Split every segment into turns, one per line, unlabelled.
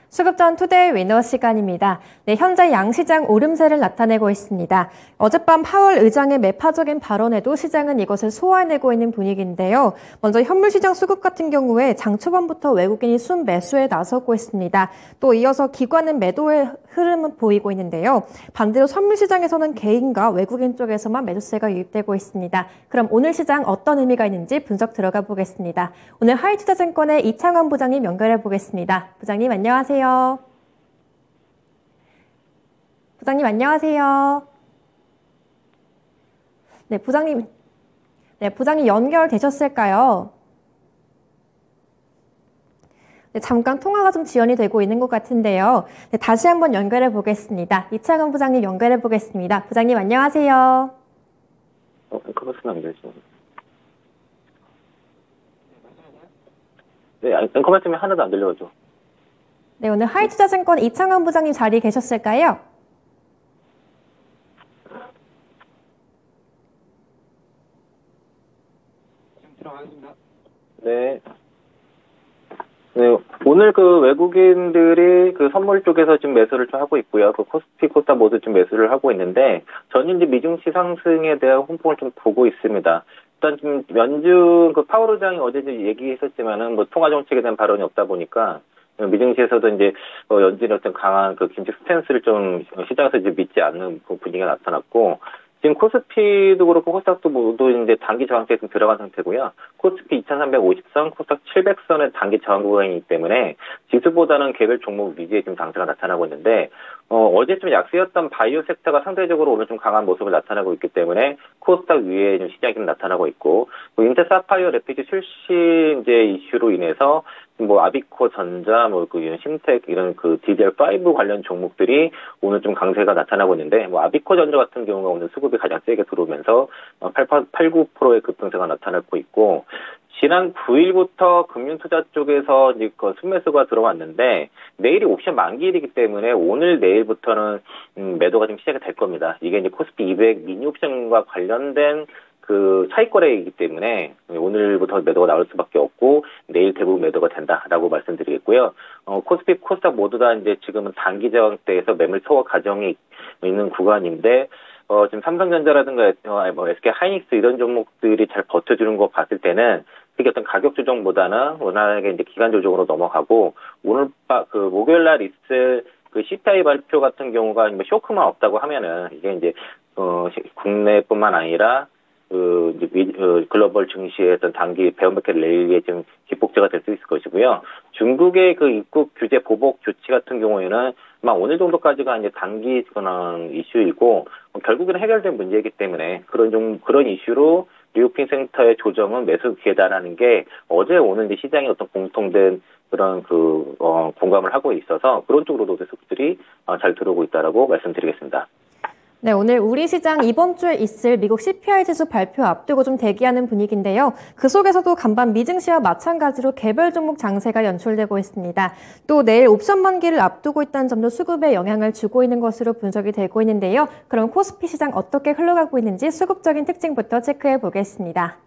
수급전 투데이 위너 시간입니다. 네, 현재 양시장 오름세를 나타내고 있습니다. 어젯밤 파월 의장의 매파적인 발언에도 시장은 이것을 소화해내고 있는 분위기인데요. 먼저 현물시장 수급 같은 경우에 장 초반부터 외국인이 순매수에 나서고 있습니다. 또 이어서 기관은 매도의 흐름을 보이고 있는데요. 반대로 선물시장에서는 개인과 외국인 쪽에서만 매수세가 유입되고 있습니다. 그럼 오늘 시장 어떤 의미가 있는지 분석 들어가 보겠습니다. 오늘 하이투자증권의 이창원 부장님 연결해 보겠습니다. 부장님 안녕하세요. 부장님 안녕하세요. 네, 부장님 연결되셨을까요? 네, 잠깐 통화가 좀 지연이 되고 있는 것 같은데요. 네, 다시 한번 연결해 보겠습니다. 이창원 부장님 연결해 보겠습니다. 부장님 안녕하세요.
앵커버스는 안 되죠. 네, 앵커버스는 하나도 안 들려가지고.
네, 오늘 하이투자증권 이창원 부장님 자리에 계셨을까요?
네. 네, 오늘 그 외국인들이 그 선물 쪽에서 좀 매수를 좀 하고 있고요. 그 코스피, 코스닥 모두 좀 매수를 하고 있는데, 저는 이제 미증시 상승에 대한 혼봉을 좀 보고 있습니다. 일단 좀 연준 그 파월 의장이 어제 좀 얘기했었지만은 뭐 통화 정책에 대한 발언이 없다 보니까 미증시에서도 이제 연준의 어떤 강한 그 긴축 스탠스를 좀 시장에서 이제 믿지 않는 그 분위기가 나타났고, 지금 코스피도 그렇고 코스닥도 모두 이제 단기 저항대에 좀 들어간 상태고요. 코스피 2350선, 코스닥 700선은 단기 저항 구간이기 때문에 지수보다는 개별 종목 위주의 좀 강세가 나타나고 있는데, 어제 좀 약세였던 바이오 섹터가 상대적으로 오늘 좀 강한 모습을 나타나고 있기 때문에 코스닥 위에 좀 시장이 좀 나타나고 있고, 인텔 사파이어 레피드 출시 이제 이슈로 인해서 뭐 아비코 전자, 그 신텍 이런 그 DDR5 관련 종목들이 오늘 좀 강세가 나타나고 있는데, 뭐 아비코 전자 같은 경우가 오늘 수급이 가장 세게 들어오면서 9%의 급등세가 나타나고 있고, 지난 9일부터 금융투자 쪽에서 이제 그 순매수가 들어왔는데, 내일이 옵션 만기일이기 때문에 오늘 내일부터는 매도가 좀 시작이 될 겁니다. 이게 이제 코스피 200 미니 옵션과 관련된 그 차익 거래이기 때문에 오늘부터 매도가 나올 수밖에 없고, 내일 대부분 매도가 된다라고 말씀드리겠고요. 코스피, 코스닥 모두 다 이제 지금은 단기 저항대에서 매물 소화 과정이 있는 구간인데, 지금 삼성전자라든가 SK 하이닉스 이런 종목들이 잘 버텨주는 거 봤을 때는 그게 어떤 가격 조정보다는 원활하게 이제 기간 조정으로 넘어가고, 오늘 그 목요일 날 있을 그 CPI 발표 같은 경우가 뭐 쇼크만 없다고 하면은 이게 이제 국내뿐만 아니라 글로벌 증시의 어떤 단기 베어마켓 랠리에 좀 기폭제가 될 수 있을 것이고요. 중국의 그 입국 규제 보복 조치 같은 경우에는 아마 오늘 정도까지가 이제 단기 그런 이슈이고, 결국에는 해결된 문제이기 때문에 그런 이슈로 뉴욕핑 센터의 조정은 매수 기회다라는 게 어제 오늘 이제 시장에 어떤 공통된 그런 공감을 하고 있어서 그런 쪽으로도 수급들이 잘 들어오고 있다라고 말씀드리겠습니다.
네, 오늘 우리 시장 이번 주에 있을 미국 CPI 지수 발표 앞두고 좀 대기하는 분위기인데요. 그 속에서도 간밤 미증시와 마찬가지로 개별 종목 장세가 연출되고 있습니다. 또 내일 옵션 만기를 앞두고 있다는 점도 수급에 영향을 주고 있는 것으로 분석이 되고 있는데요. 그럼 코스피 시장 어떻게 흘러가고 있는지 수급적인 특징부터 체크해 보겠습니다.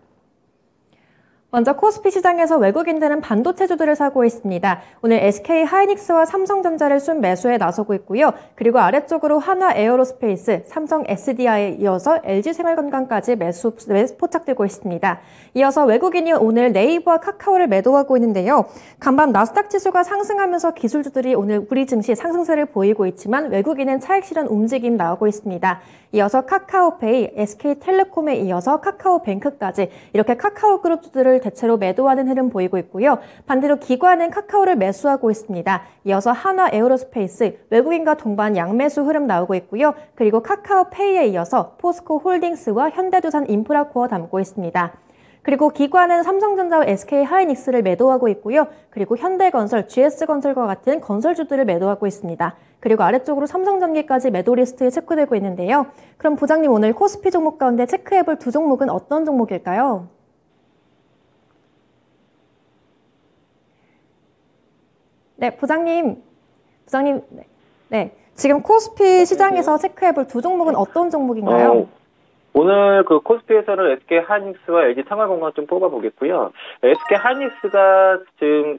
먼저 코스피 시장에서 외국인들은 반도체주들을 사고 있습니다. 오늘 SK 하이닉스와 삼성전자를 순매수에 나서고 있고요. 그리고 아래쪽으로 한화 에어로스페이스, 삼성 SDI에 이어서 LG생활건강까지 매수 포착되고 있습니다. 이어서 외국인이 오늘 네이버와 카카오를 매도하고 있는데요. 간밤 나스닥 지수가 상승하면서 기술주들이 오늘 우리 증시 상승세를 보이고 있지만 외국인은 차익 실현 움직임 나오고 있습니다. 이어서 카카오페이, SK텔레콤에 이어서 카카오뱅크까지 이렇게 카카오 그룹주들을 대체로 매도하는 흐름 보이고 있고요. 반대로 기관은 카카오를 매수하고 있습니다. 이어서 한화 에어로스페이스, 외국인과 동반 양매수 흐름 나오고 있고요. 그리고 카카오페이에 이어서 포스코 홀딩스와 현대두산 인프라코어 담고 있습니다. 그리고 기관은 삼성전자와 SK 하이닉스를 매도하고 있고요. 그리고 현대건설, GS건설과 같은 건설주들을 매도하고 있습니다. 그리고 아래쪽으로 삼성전기까지 매도 리스트에 체크되고 있는데요. 그럼 부장님 오늘 코스피 종목 가운데 체크해볼 두 종목은 어떤 종목일까요? 네, 부장님. 네. 지금 코스피 시장에서 체크해볼 두 종목은 어떤 종목인가요?
오늘 그 코스피에서는 SK 하이닉스와 LG 생활건강 좀 뽑아보겠고요. SK 하이닉스가 지금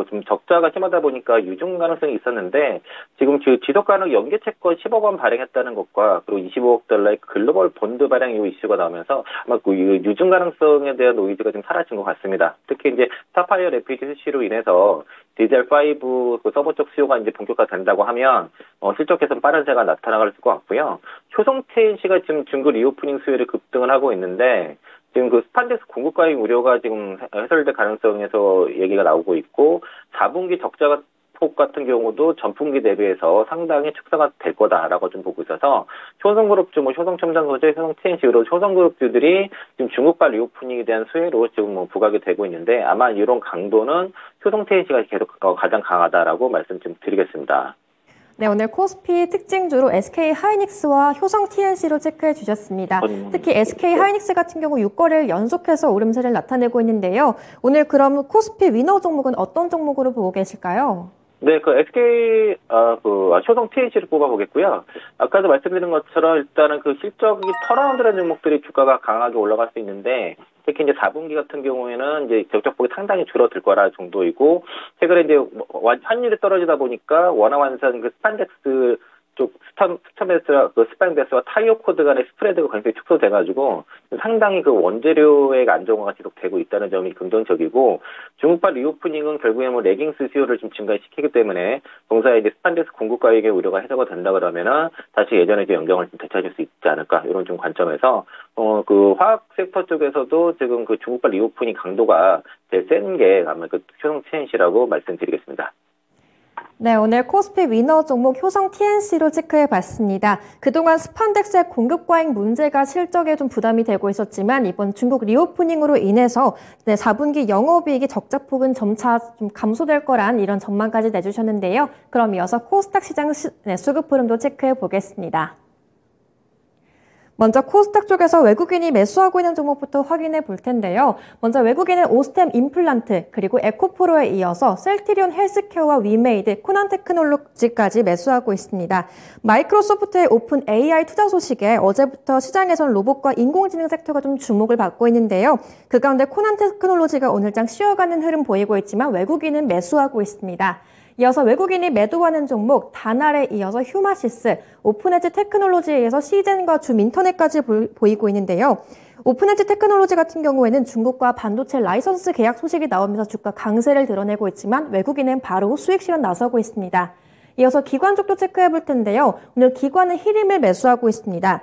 좀 적자가 심하다 보니까 유증 가능성이 있었는데, 지금 지속 가능 연계 채권 10억 원 발행했다는 것과, 그리고 25억 달러의 글로벌 본드 발행 이 이슈가 나오면서 아마 그 유증 가능성에 대한 노이즈가 좀 사라진 것 같습니다. 특히 이제 사파이어 레피드 수시로 인해서 DDR5 그 서버 쪽 수요가 이제 본격화된다고 하면, 실적 개선 빠른세가 나타나갈 것 같고요. 효성 TNC가 지금 중국 리오프닝 수요를 급등을 하고 있는데, 지금 그 스판덱스 공급 과잉 우려가 지금 해소될 가능성에서 얘기가 나오고 있고, 4분기 적자가 폭 같은 경우도 전분기 대비해서 상당히 축소가 될 거다라고 좀 보고 있어서, 효성그룹주, 효성첨단소재, 효성 TNC, 이런 효성그룹주들이 지금 중국발 리오프닝에 대한 수혜로 지금 부각이 되고 있는데, 아마 이런 강도는 효성 TNC가 계속 가장 강하다라고 말씀 좀 드리겠습니다.
네, 오늘 코스피 특징주로 SK 하이닉스와 효성 TNC로 체크해 주셨습니다. 특히 SK 하이닉스 같은 경우 6거래일 연속해서 오름세를 나타내고 있는데요. 오늘 그럼 코스피 위너 종목은 어떤 종목으로 보고 계실까요?
네, SK, 효성 TNC를 뽑아보겠고요. 아까도 말씀드린 것처럼 일단은 그 실적이 턴어라운드라는 종목들이 주가가 강하게 올라갈 수 있는데, 특히 이제 4분기 같은 경우에는 이제 적적폭이 상당히 줄어들 거라 정도이고, 최근에 이제 환율이 떨어지다 보니까 원화환산 그 스판덱스 쪽 스판덱스와 타이어 코드 간의 스프레드가 굉장히 축소돼가지고 상당히 그 원재료의 안정화가 지속되고 있다는 점이 긍정적이고, 중국발 리오프닝은 결국에 레깅스 수요를 좀 증가시키기 때문에 동사의 이제 스판덱스 공급 과잉의 우려가 해소가 된다 그러면은 다시 예전에 이제 영경을 좀 되찾을 수 있지 않을까, 이런 좀 관점에서 그 화학 섹터 쪽에서도 지금 그 중국발 리오프닝 강도가 제일 센 게 아마 그 효성 TNC라고 말씀드리겠습니다.
네, 오늘 코스피 위너 종목 효성 TNC로 체크해 봤습니다. 그동안 스판덱스의 공급 과잉 문제가 실적에 좀 부담이 되고 있었지만, 이번 중국 리오프닝으로 인해서 4분기 영업이익이 적자폭은 점차 좀 감소될 거란 이런 전망까지 내주셨는데요. 그럼 이어서 코스닥 시장 수급 흐름도 체크해 보겠습니다. 먼저 코스닥 쪽에서 외국인이 매수하고 있는 종목부터 확인해 볼 텐데요. 먼저 외국인은 오스템 임플란트, 그리고 에코프로에 이어서 셀트리온 헬스케어와 위메이드, 코난 테크놀로지까지 매수하고 있습니다. 마이크로소프트의 오픈 AI 투자 소식에 어제부터 시장에선 로봇과 인공지능 섹터가 좀 주목을 받고 있는데요. 그 가운데 코난 테크놀로지가 오늘장 쉬어가는 흐름 보이고 있지만 외국인은 매수하고 있습니다. 이어서 외국인이 매도하는 종목 다날에 이어서 휴마시스, 오픈에지 테크놀로지에 의해서 시젠과 줌인터넷까지 보이고 있는데요. 오픈에지 테크놀로지 같은 경우에는 중국과 반도체 라이선스 계약 소식이 나오면서 주가 강세를 드러내고 있지만 외국인은 바로 수익 실현 나서고 있습니다. 이어서 기관 쪽도 체크해 볼 텐데요. 오늘 기관은 히림을 매수하고 있습니다.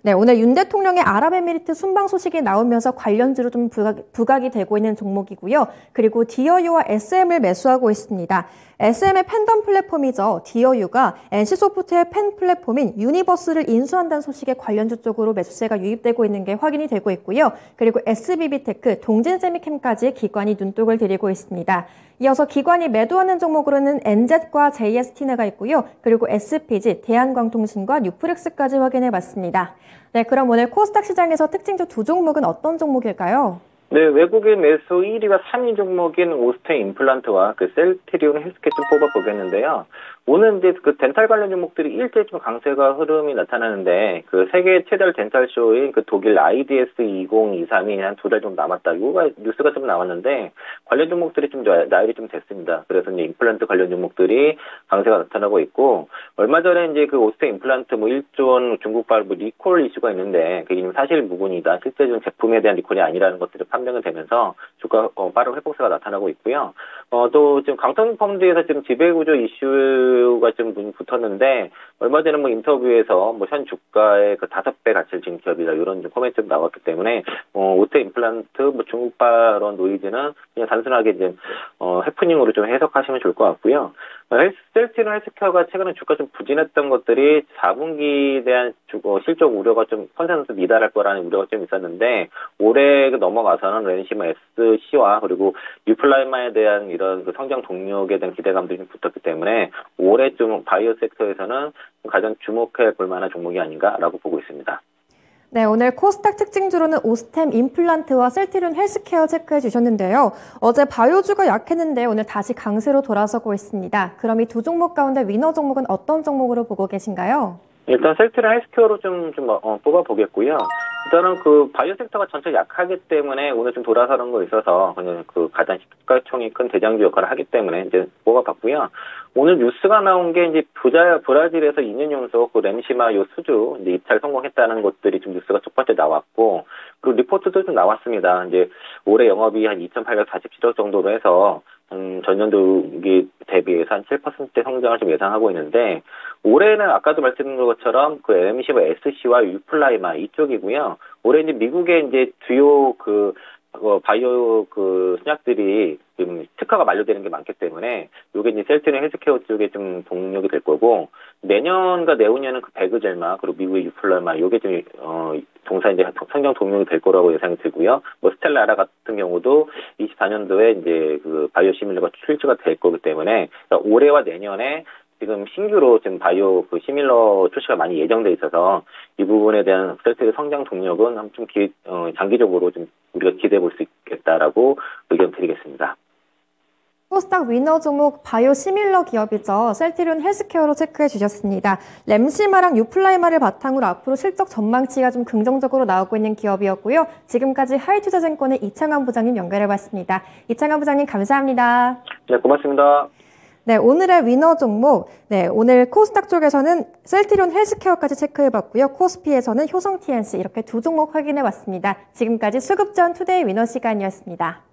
네, 오늘 윤 대통령의 아랍에미리트 순방 소식이 나오면서 관련주로 좀 부각이 되고 있는 종목이고요. 그리고 디어유와 SM을 매수하고 있습니다. SM의 팬덤 플랫폼이죠. 디어유가 NC소프트의 팬 플랫폼인 유니버스를 인수한다는 소식에 관련주 쪽으로 매수세가 유입되고 있는 게 확인이 되고 있고요. 그리고 SBB테크, 동진세미캠까지 기관이 눈독을 들이고 있습니다. 이어서 기관이 매도하는 종목으로는 NZ과 JS티너가 있고요. 그리고 SPG, 대한광통신과 뉴프렉스까지 확인해 봤습니다. 네, 그럼 오늘 코스닥 시장에서 특징주 두 종목은 어떤 종목일까요?
네, 외국인 매수 1위와 3위 종목인 오스템 임플란트와 그 셀트리온 헬스케어 좀 뽑아보겠는데요. 오늘 이제 그 덴탈 관련 종목들이 일제히 좀 강세가 흐름이 나타나는데, 그 세계 최대 덴탈 쇼인 그 독일 IDS 2023이 한 2달 정도 남았다, 이거가 뉴스가 좀 나왔는데 관련 종목들이 좀 나열이 좀 됐습니다. 그래서 이제 임플란트 관련 종목들이 강세가 나타나고 있고, 얼마 전에 이제 그 오스템 임플란트 1조 원 중국발 리콜 이슈가 있는데 그게 지금 사실 무근이다, 실제적인 제품에 대한 리콜이 아니라는 것들이 판명이 되면서 주가 빠른 회복세가 나타나고 있고요. 또 지금 강성펀드에서 지금 지배구조 이슈가 좀 붙었는데, 얼마 전에 인터뷰에서 현 주가의 그 5배 가치를 지닌 기업이다, 이런 좀 코멘트 좀 나왔기 때문에 오스템 임플란트 중국발론 노이즈는 그냥 단순하게 이제 해프닝으로 좀 해석하시면 좋을 것 같고요. 셀트리온 헬스케어가 최근에 주가 좀 부진했던 것들이 4분기에 대한 실적 우려가 좀 컨센서스 미달할 거라는 우려가 좀 있었는데, 올해 넘어가서는 랜시마 SC와 그리고 유플라이마에 대한 이런 그 성장 동력에 대한 기대감들이 좀 붙었기 때문에 올해 좀 바이오 섹터에서는 가장 주목해 볼 만한 종목이 아닌가라고 보고 있습니다.
네, 오늘 코스닥 특징주로는 오스템 임플란트와 셀트리온 헬스케어 체크해 주셨는데요. 어제 바이오주가 약했는데 오늘 다시 강세로 돌아서고 있습니다. 그럼 이 두 종목 가운데 위너 종목은 어떤 종목으로 보고 계신가요?
일단 셀트리온 헬스케어로 좀 뽑아보겠고요. 일단은 그 바이오 섹터가 전체 약하기 때문에 오늘 좀 돌아서는 거 있어서 그냥 그 가장 시가총이 큰 대장주 역할을 하기 때문에 이제 뽑아봤고요. 오늘 뉴스가 나온 게 이제 브라질에서 2년 연속 그 램시마 요 수주 이제 입찰 성공했다는 것들이 좀 뉴스가 첫 번째 나왔고, 그 리포트도 좀 나왔습니다. 이제 올해 영업이 한 2,847억 정도로 해서 전년도기 대비해서 한 7% 성장을 좀 예상하고 있는데, 올해는 아까도 말씀드린 것처럼 그 MC와 SC와 유플라이마 이쪽이고요. 올해 이제 미국의 이제 주요 바이오 신약들이 지금 특허가 만료되는 게 많기 때문에 요게 이제 셀트리온 헬스케어 쪽에 좀 동력이 될 거고, 내년과 내후년은 그 베그젤마 그리고 미국의 유플라이마 요게 좀 동사 이제 성장 동력이 될 거라고 예상이 들고요. 뭐 스텔라라 같은 경우도 24년도에 이제 그 바이오 시밀러가 출시가 될 거기 때문에 그러니까 올해와 내년에 지금 신규로 지금 바이오 그 시밀러 출시가 많이 예정돼 있어서 이 부분에 대한 셀트리온 성장 동력은 좀 장기적으로 좀 우리가 기대해 볼 수 있겠다라고 의견 드리겠습니다.
코스닥 위너 종목 바이오 시밀러 기업이죠. 셀트리온 헬스케어로 체크해 주셨습니다. 램시마랑 유플라이마를 바탕으로 앞으로 실적 전망치가 좀 긍정적으로 나오고 있는 기업이었고요. 지금까지 하이투자증권의 이창환 부장님 연결해 봤습니다. 이창환 부장님 감사합니다.
네, 고맙습니다.
네, 오늘의 위너 종목. 네, 오늘 코스닥 쪽에서는 셀트리온 헬스케어까지 체크해 봤고요. 코스피에서는 효성 TNC 이렇게 두 종목 확인해 봤습니다. 지금까지 수급전 투데이 위너 시간이었습니다.